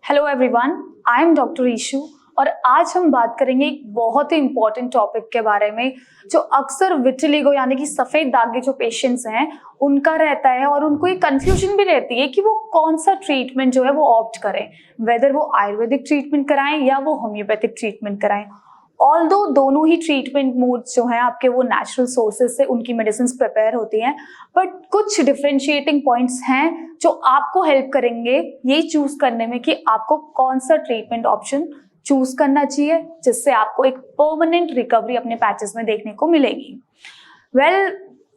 Hello everyone, I am doctor Ishu और आज हम बात करेंगे एक बहुत ही इंपॉर्टेंट टॉपिक के बारे में जो अक्सर विटिलिगो यानी कि सफेद दाग के जो पेशेंट्स हैं उनका रहता है और उनको ये कंफ्यूजन भी रहती है कि वो कौन सा ट्रीटमेंट जो है वो ऑप्ट करें, वेदर वो आयुर्वेदिक ट्रीटमेंट कराएं या वो होम्योपैथिक ट्रीटमेंट कराएं। ऑल्दो दोनों ही ट्रीटमेंट मोड्स जो हैं आपके वो नेचुरल सोर्सेज से उनकी मेडिसिन प्रिपेयर होती हैं, बट कुछ डिफरेंशिएटिंग पॉइंट्स हैं जो आपको हेल्प करेंगे ये चूज करने में कि आपको कौन सा ट्रीटमेंट ऑप्शन चूज करना चाहिए जिससे आपको एक परमानेंट रिकवरी अपने पैचेस में देखने को मिलेगी।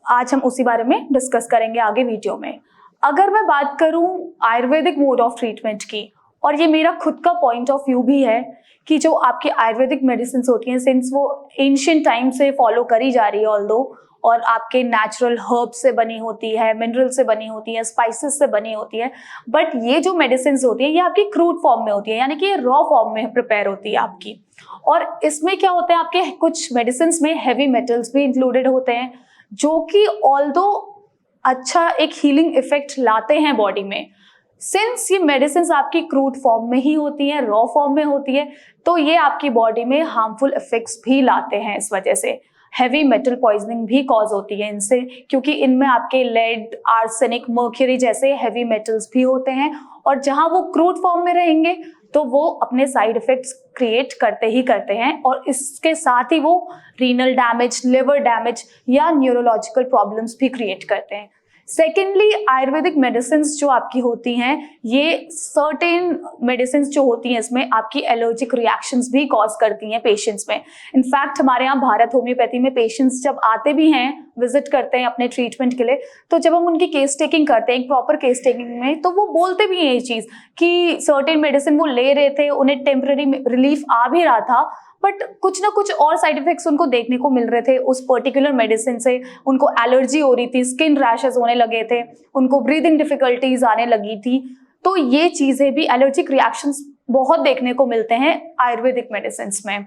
आज हम उसी बारे में डिस्कस करेंगे आगे वीडियो में। अगर मैं बात करूं आयुर्वेदिक मोड ऑफ ट्रीटमेंट की, और ये मेरा खुद का पॉइंट ऑफ व्यू भी है कि जो आपकी आयुर्वेदिक मेडिसिन होती हैं सिंस वो एंशिएंट टाइम से फॉलो करी जा रही है ऑल्दो, और आपके नेचुरल हर्ब से बनी होती है, मिनरल से बनी होती है, स्पाइसेस से बनी होती है, बट ये जो मेडिसिन होती है ये आपकी क्रूड फॉर्म में होती है, यानी कि ये रॉ फॉर्म में प्रिपेयर होती है आपकी। और इसमें क्या होता है, आपके कुछ मेडिसिन में हैवी मेटल्स भी इंक्लूडेड होते हैं जो कि ऑल्दो अच्छा एक हीलिंग इफेक्ट लाते हैं बॉडी में। सिंस ये मेडिसिन आपकी क्रूड फॉर्म में ही होती है, रॉ फॉर्म में होती है, तो ये आपकी बॉडी में हार्मफुल इफेक्ट्स भी लाते हैं। इस वजह से हैवी मेटल पॉइजनिंग भी कॉज होती है इनसे, क्योंकि इनमें आपके लेड, आर्सेनिक, मर्क्यूरी जैसे हैवी मेटल्स भी होते हैं, और जहां वो क्रूड फॉर्म में रहेंगे तो वो अपने साइड इफेक्ट्स क्रिएट करते ही करते हैं, और इसके साथ ही वो रीनल डैमेज, लिवर डैमेज या न्यूरोलॉजिकल प्रॉब्लम्स भी क्रिएट करते हैं। सेकेंडली, आयुर्वेदिक मेडिसिन जो आपकी होती हैं ये सर्टेन मेडिसिन जो होती हैं इसमें आपकी एलर्जिक रिएक्शंस भी कॉज करती हैं पेशेंट्स में। इनफैक्ट हमारे यहाँ भारत होम्योपैथी में पेशेंट्स जब आते भी हैं, विजिट करते हैं अपने ट्रीटमेंट के लिए, तो जब हम उनकी केस टेकिंग करते हैं एक प्रॉपर केस टेकिंग में, तो वो बोलते भी हैं ये चीज कि सर्टेन मेडिसिन वो ले रहे थे, उन्हें टेम्पररी रिलीफ आ भी रहा था, बट कुछ ना कुछ और साइड इफेक्ट्स उनको देखने को मिल रहे थे उस पर्टिकुलर मेडिसिन से। उनको एलर्जी हो रही थी, स्किन रैशेस होने लगे थे, उनको ब्रीदिंग डिफिकल्टीज आने लगी थी। तो ये चीजें भी, एलर्जिक रिएक्शंस बहुत देखने को मिलते हैं आयुर्वेदिक मेडिसिन में,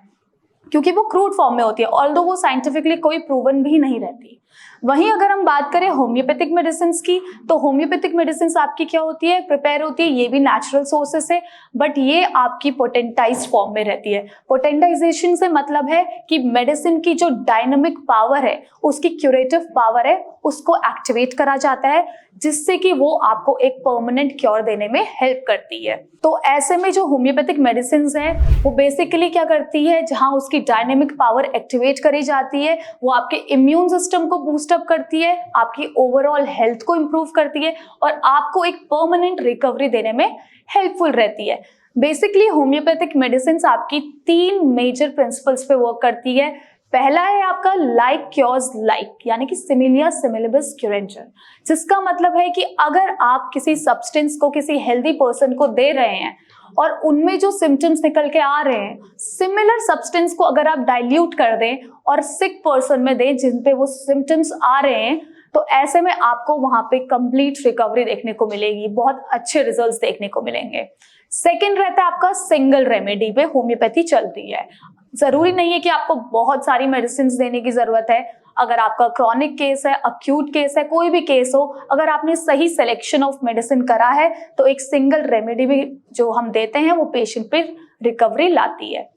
क्योंकि वो क्रूड फॉर्म में होती है, ऑल्दो वो साइंटिफिकली कोई प्रूवन भी नहीं रहती। वहीं अगर हम बात करें होम्योपैथिक मेडिसिन की, तो होम्योपैथिक मेडिसिन आपकी क्या होती है, प्रिपेयर होती है, ये भी नेचुरल सोर्सेस से, बट ये आपकी पोटेंटाइज्ड फॉर्म में रहती है। पोटेंटाइजेशन से मतलब है कि मेडिसिन की जो डायनामिक पावर है, उसकी क्यूरेटिव पावर है, उसको एक्टिवेट करा जाता है, जिससे कि वो आपको एक परमानेंट क्योर देने में हेल्प करती है। तो ऐसे में जो होम्योपैथिक मेडिसिन है वो बेसिकली क्या करती है, जहां उसकी डायनेमिक पावर एक्टिवेट करी जाती है, वो आपके इम्यून सिस्टम को बूस्ट अप करती है, आपकी ओवरऑल हेल्थ को इंप्रूव करती है, और आपको एक परमानेंट रिकवरी देने में हेल्पफुल रहती है। बेसिकली होम्योपैथिक मेडिसिन आपकी 3 मेजर प्रिंसिपल्स पे वर्क करती है। पहला है आपका लाइक क्योर्स लाइक, यानी कि सिमिलिया सिमिलिबस क्यूरेंटर, जिसका मतलब है कि अगर आप किसी सब्सटेंस को किसी हेल्दी पर्सन को दे रहे हैं और उनमें जो सिम्टम्स निकल के आ रहे हैं, सिमिलर सब्सटेंस को अगर आप डाइल्यूट कर दें और सिक पर्सन में दें जिन पे वो सिम्टम्स आ रहे हैं, तो ऐसे में आपको वहां पे कंप्लीट रिकवरी देखने को मिलेगी, बहुत अच्छे रिजल्ट्स देखने को मिलेंगे। सेकेंड रहता है आपका सिंगल रेमेडी पे होम्योपैथी चलती है। जरूरी नहीं है कि आपको बहुत सारी मेडिसिन देने की जरूरत है। अगर आपका क्रॉनिक केस है, अक्यूट केस है, कोई भी केस हो, अगर आपने सही सिलेक्शन ऑफ मेडिसिन करा है तो एक सिंगल रेमेडी भी जो हम देते हैं वो पेशेंट पे रिकवरी लाती है।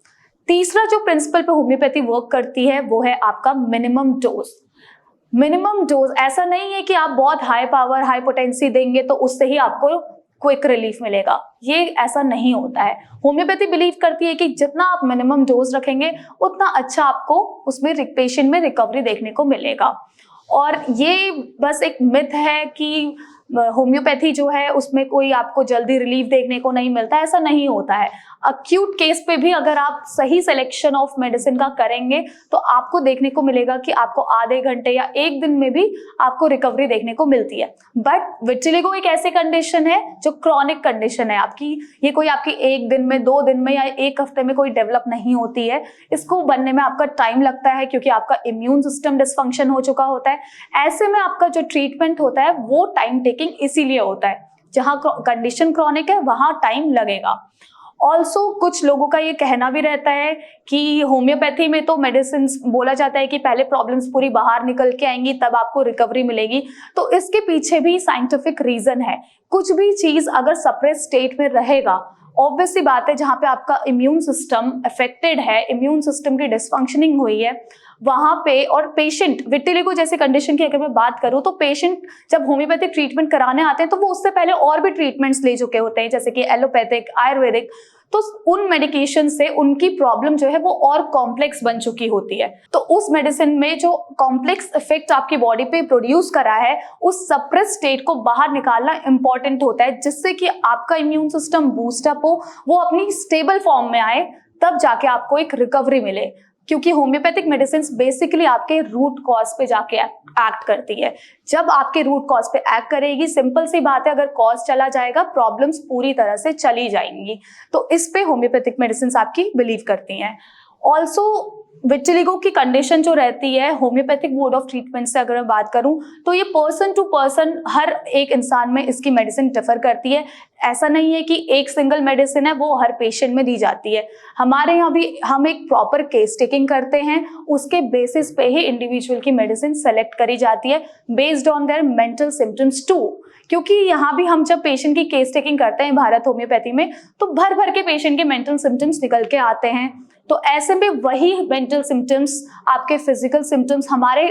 तीसरा जो प्रिंसिपल पे होम्योपैथी वर्क करती है वो है आपका मिनिमम डोज। मिनिमम डोज ऐसा नहीं है कि आप बहुत हाई पावर, हाई पोटेंसी देंगे तो उससे ही आपको क्विक रिलीफ मिलेगा, ये ऐसा नहीं होता है। होम्योपैथी बिलीव करती है कि जितना आप मिनिमम डोज रखेंगे उतना अच्छा आपको उसमें पेशेंट में रिकवरी देखने को मिलेगा। और ये बस एक मिथ है कि होम्योपैथी जो है उसमें कोई आपको जल्दी रिलीफ देखने को नहीं मिलता, ऐसा नहीं होता है। अक्यूट केस पे भी अगर आप सही सिलेक्शन ऑफ मेडिसिन का करेंगे तो आपको देखने को मिलेगा कि आपको आधे घंटे या 1 दिन में भी आपको रिकवरी देखने को मिलती है। बट विटिलिगो एक ऐसी कंडीशन है जो क्रॉनिक कंडीशन है आपकी, ये कोई आपकी 1 दिन में, 2 दिन में या 1 हफ्ते में कोई डेवलप नहीं होती है। इसको बनने में आपका टाइम लगता है, क्योंकि आपका इम्यून सिस्टम डिसफंक्शन हो चुका होता है। ऐसे में आपका जो ट्रीटमेंट होता है वो टाइम टेकिंग इसीलिए होता है, जहां कंडीशन क्रॉनिक है वहां टाइम लगेगा। ऑल्सो कुछ लोगों का ये कहना भी रहता है कि होम्योपैथी में तो मेडिसिन बोला जाता है कि पहले प्रॉब्लम्स पूरी बाहर निकल के आएंगी तब आपको रिकवरी मिलेगी, तो इसके पीछे भी साइंटिफिक रीजन है। कुछ भी चीज अगर सप्रेस स्टेट में रहेगा ऑब्वियस सी बात है, जहाँ पे आपका इम्यून सिस्टम अफेक्टेड है, इम्यून सिस्टम की डिसफंक्शनिंग हुई है वहां पे, और पेशेंट विटिलिगो जैसे कंडीशन की अगर मैं बात करूं तो पेशेंट जब होम्योपैथिक ट्रीटमेंट कराने आते हैं तो वो उससे पहले और भी ट्रीटमेंट्स ले चुके होते हैं, जैसे कि एलोपैथिक, आयुर्वेदिक। तो उन मेडिकेशन से उनकी प्रॉब्लम जो है वो और कॉम्प्लेक्स बन चुकी होती है। तो उस मेडिसिन में जो कॉम्प्लेक्स इफेक्ट आपकी बॉडी पे प्रोड्यूस करा है, उस सप्रेस स्टेट को बाहर निकालना इंपॉर्टेंट होता है, जिससे कि आपका इम्यून सिस्टम बूस्ट अप हो, वो अपनी स्टेबल फॉर्म में आए, तब जाके आपको एक रिकवरी मिले। क्योंकि होम्योपैथिक मेडिसिन बेसिकली आपके रूट कॉज पे जाके एक्ट करती है। जब आपके रूट कॉज पे एक्ट करेगी, सिंपल सी बात है, अगर कॉज चला जाएगा प्रॉब्लम्स पूरी तरह से चली जाएंगी। तो इस पे होम्योपैथिक मेडिसिन आपकी बिलीव करती हैं। ऑल्सो विटिलिगो की कंडीशन जो रहती है, होम्योपैथिक मोड ऑफ ट्रीटमेंट से अगर मैं बात करूं तो ये पर्सन टू पर्सन, हर एक इंसान में इसकी मेडिसिन डिफर करती है। ऐसा नहीं है कि एक सिंगल मेडिसिन है वो हर पेशेंट में दी जाती है। हमारे यहाँ भी हम एक प्रॉपर केस टेकिंग करते हैं, उसके बेसिस पे ही इंडिविजुअल की मेडिसिन सेलेक्ट करी जाती है, based on their mental symptoms too. क्योंकि यहाँ भी हम जब पेशेंट की केस टेकिंग करते हैं भारत होम्योपैथी में, तो भर भर के पेशेंट के मेंटल सिम्टम्स निकल के आते हैं। तो ऐसे में वही मेंटल सिम्टम्स, आपके फिजिकल सिम्टम्स हमारे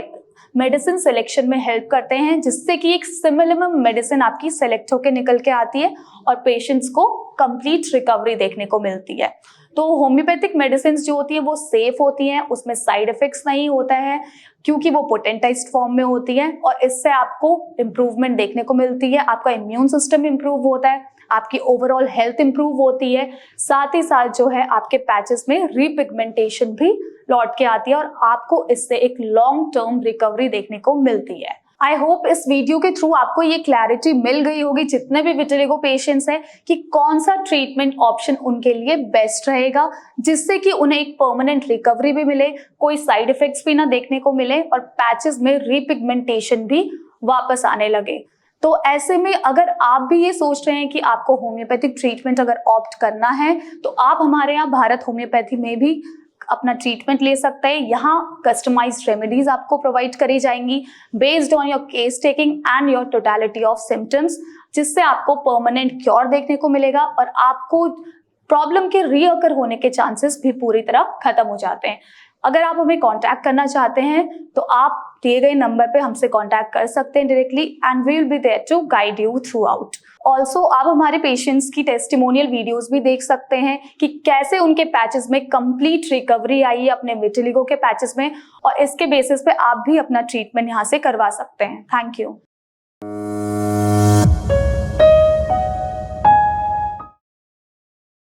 मेडिसिन सिलेक्शन में हेल्प करते हैं, जिससे कि एक सिमिलर मेडिसिन आपकी सेलेक्ट होकर निकल के आती है और पेशेंट्स को कंप्लीट रिकवरी देखने को मिलती है। तो होम्योपैथिक मेडिसिन जो होती है वो सेफ होती हैं, उसमें साइड इफेक्ट्स नहीं होता है, क्योंकि वो पोटेंटाइज्ड फॉर्म में होती है, और इससे आपको इम्प्रूवमेंट देखने को मिलती है। आपका इम्यून सिस्टम इम्प्रूव होता है, आपकी ओवरऑल हेल्थ इंप्रूव होती है, साथ ही साथ जो है आपके पैचेस में रीपिगमेंटेशन भी लौट के आती है, और आपको इससे एक लॉन्ग टर्म रिकवरी देखने को मिलती है। आई होप इस वीडियो के थ्रू आपको ये क्लैरिटी मिल गई होगी, जितने भी विटिलिगो पेशेंट्स हैं, कि कौन सा ट्रीटमेंट ऑप्शन उनके लिए बेस्ट रहेगा, जिससे कि उन्हें एक परमानेंट रिकवरी भी मिले, कोई साइड इफेक्ट्स भी ना देखने को मिले, और पैचेस में रीपिगमेंटेशन भी वापस आने लगे। तो ऐसे में अगर आप भी ये सोच रहे हैं कि आपको होम्योपैथिक ट्रीटमेंट अगर ऑप्ट करना है, तो आप हमारे यहाँ भारत होम्योपैथी में भी अपना ट्रीटमेंट ले सकते हैं। यहाँ कस्टमाइज्ड रेमेडीज आपको प्रोवाइड करी जाएंगी based on your case taking and your totality of symptoms, जिससे आपको परमानेंट क्योर देखने को मिलेगा, और आपको प्रॉब्लम के रीअकर होने के चांसेस भी पूरी तरह खत्म हो जाते हैं। अगर आप हमें कांटेक्ट करना चाहते हैं तो आप दिए गए नंबर पे हमसे कांटेक्ट कर सकते हैं directly, and we will be there to guide you throughout. Also आप हमारे पेशेंट्स की टेस्टिमोनियल वीडियोस भी देख सकते हैं कि कैसे उनके पैचेस में कंप्लीट रिकवरी आई है अपने विटिलिगो के पैचेस में, और इसके बेसिस पे आप भी अपना ट्रीटमेंट यहाँ से करवा सकते हैं। Thank you.